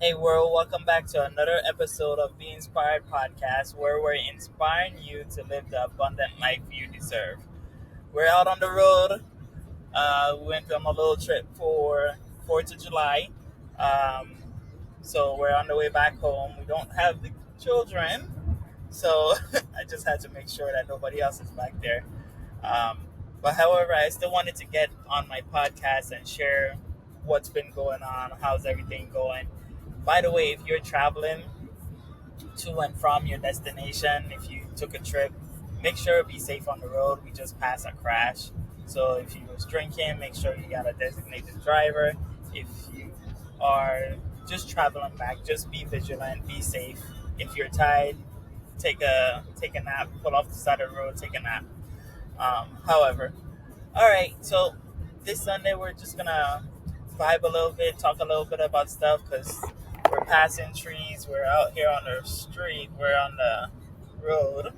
Hey world, welcome back to another episode of Be Inspired Podcast where we're inspiring you to live the abundant life you deserve. We're out on the road. We went on a little trip for 4th of July. Um, so we're on the way back home. We don't have the children, so I just had to make sure that nobody else is back there. Um, but however, I still wanted to get on my podcast and share what's been going on, how's everything going. By the way, if you're traveling to and from your destination, if you took a trip, make sure be safe on the road. We just passed a crash. So if you was drinking, make sure you got a designated driver. If you are just traveling back, just be vigilant, be safe. If you're tired, take a nap, pull off the side of the road, take a nap. However, all right. So this Sunday we're just gonna vibe a little bit, talk a little bit about stuff because we're passing trees. We're out here on the street. We're on the road.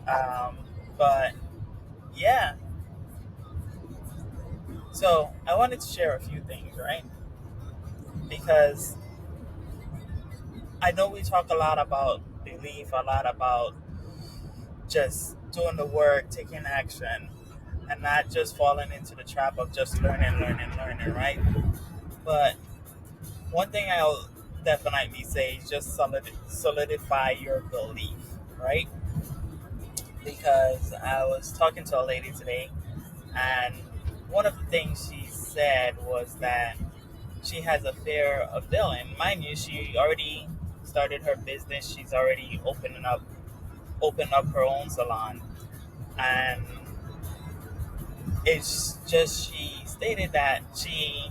Um, but yeah. So I wanted to share a few things, right? Because I know we talk a lot about belief, a lot about just doing the work, taking action, and not just falling into the trap of just learning, right? But one thing I'll definitely say is just solidify your belief, right? Because I was talking to a lady today, and one of the things she said was that she has a fear of failing. Mind you, she already started her business. She's already opened up her own salon, and it's just she stated that she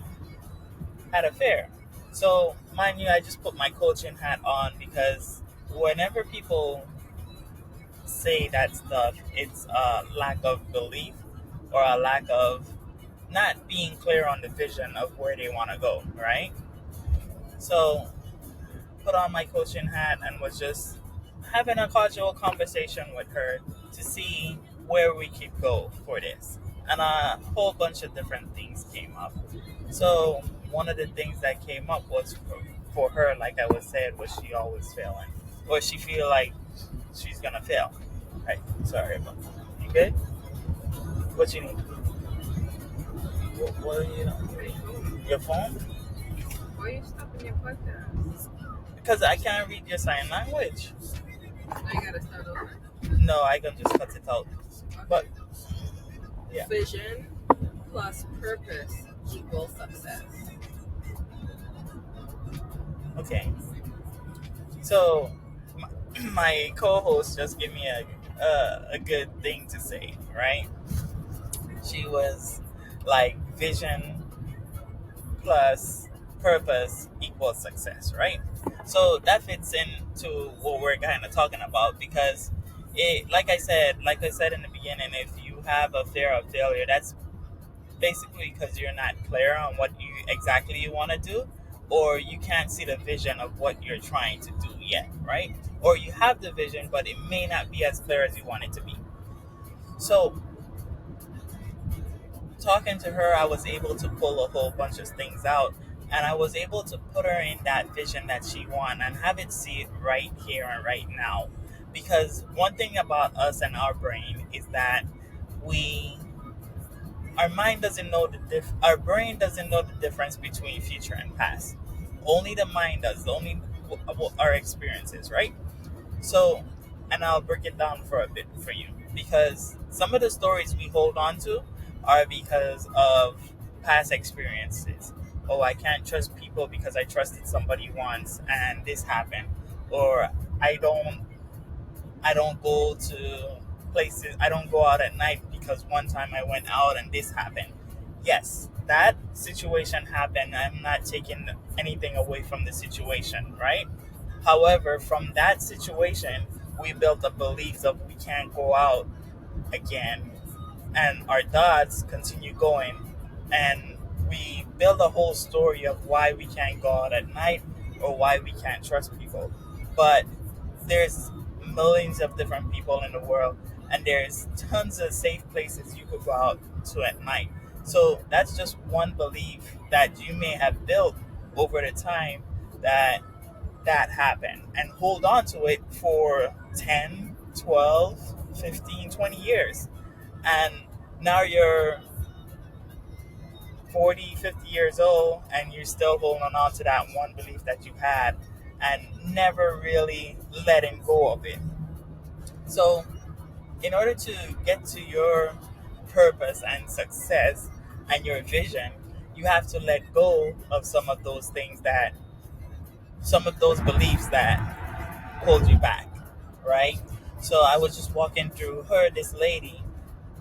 had a fear. So, mind you, I just put my coaching hat on because whenever people say that stuff, it's a lack of belief or a lack of not being clear on the vision of where they want to go, right? So, put on my coaching hat and was just having a casual conversation with her to see where we could go for this. And a whole bunch of different things came up. So one of the things that came up was for her, like I was said, was she always failing, or she feel like she's gonna fail. Right? Sorry about that. You good? What you need? What are you? Your phone? Why are you stopping your podcast? Because I can't read your sign language. Now you gotta start over. No, I can just cut it out. But Okay. yeah. Vision plus purpose equals success. Okay. So my, my co-host just gave me a good thing to say, right? She was like vision plus purpose equals success, right? So that fits into what we're kind of talking about because like I said in the beginning, if you have a fear of failure, that's basically because you're not clear on what you exactly you want to do, or you can't see the vision of what you're trying to do yet, right? Or you have the vision, but it may not be as clear as you want it to be. So talking to her, I was able to pull a whole bunch of things out, and I was able to put her in that vision that she wants and have it see it right here and right now. Because one thing about us and our brain is that we our mind doesn't know our brain doesn't know the difference between future and past. Only the mind does. Only our experiences, right? So, and I'll break it down for a bit for you because some of the stories we hold on to are because of past experiences. Oh, I can't trust people because I trusted somebody once and this happened, or I don't I don't go to places. I don't go out at night because one time I went out and this happened. Yes, that situation happened. I'm not taking anything away from the situation, right? However, from that situation, we built the beliefs of we can't go out again, and our thoughts continue going, and we build a whole story of why we can't go out at night or why we can't trust people. But there's millions of different people in the world, and there's tons of safe places you could go out to at night. So that's just one belief that you may have built over the time that that happened and hold on to it for 10, 12, 15, 20 years. And now you're 40, 50 years old and you're still holding on to that one belief that you had and never really letting go of it. So, in order to get to your purpose and success and your vision, you have to let go of some of those beliefs that hold you back, right? So I was just walking through this lady,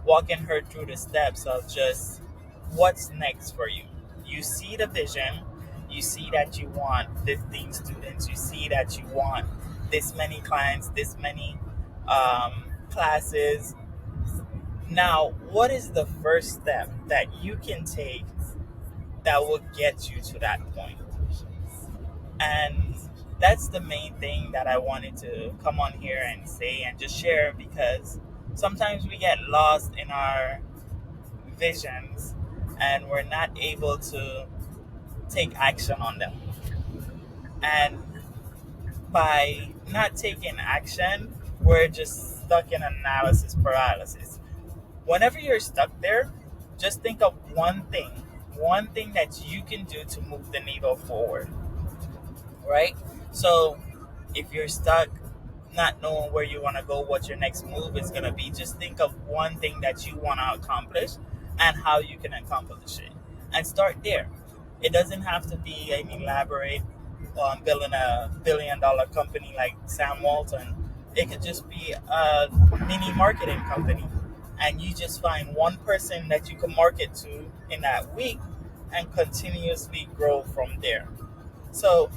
walking her through the steps of just what's next for you. You see the vision, you see that you want 15 students, you see that you want this many clients, this many classes. Now, what is the first step that you can take that will get you to that point? And that's the main thing that I wanted to come on here and say and just share, because sometimes we get lost in our visions and we're not able to take action on them. And by not taking action, we're just stuck in analysis paralysis. Whenever you're stuck there, just think of one thing that you can do to move the needle forward, right? So if you're stuck, not knowing where you want to go, what your next move is going to be, just think of one thing that you want to accomplish and how you can accomplish it. And start there. It doesn't have to be an elaborate building a $1 billion company like Sam Walton. It could just be a mini marketing company. And you just find one person that you can market to in that week and continuously grow from there. So,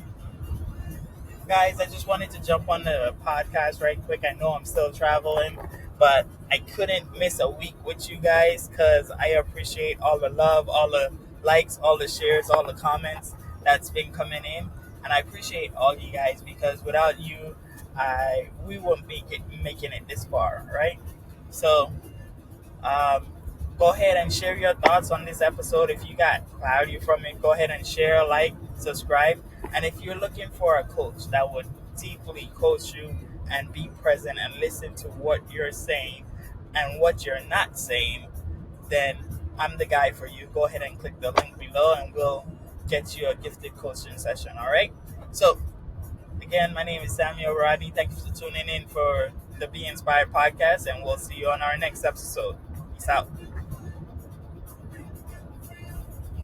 guys, I just wanted to jump on the podcast right quick. I know I'm still traveling, but I couldn't miss a week with you guys because I appreciate all the love, all the likes, all the shares, all the comments that's been coming in. And I appreciate all you guys, because without you, we wouldn't be making it this far, right? So, um, go ahead and share your thoughts on this episode. If you got value from it, go ahead and share, like, subscribe. And if you're looking for a coach that would deeply coach you and be present and listen to what you're saying and what you're not saying, then I'm the guy for you. Go ahead and click the link below and we'll get you a gifted coaching session. All right. So, again, my name is Samuel Rodney. Thank you for tuning in for the Be Inspired podcast, and we'll see you on our next episode. Peace out.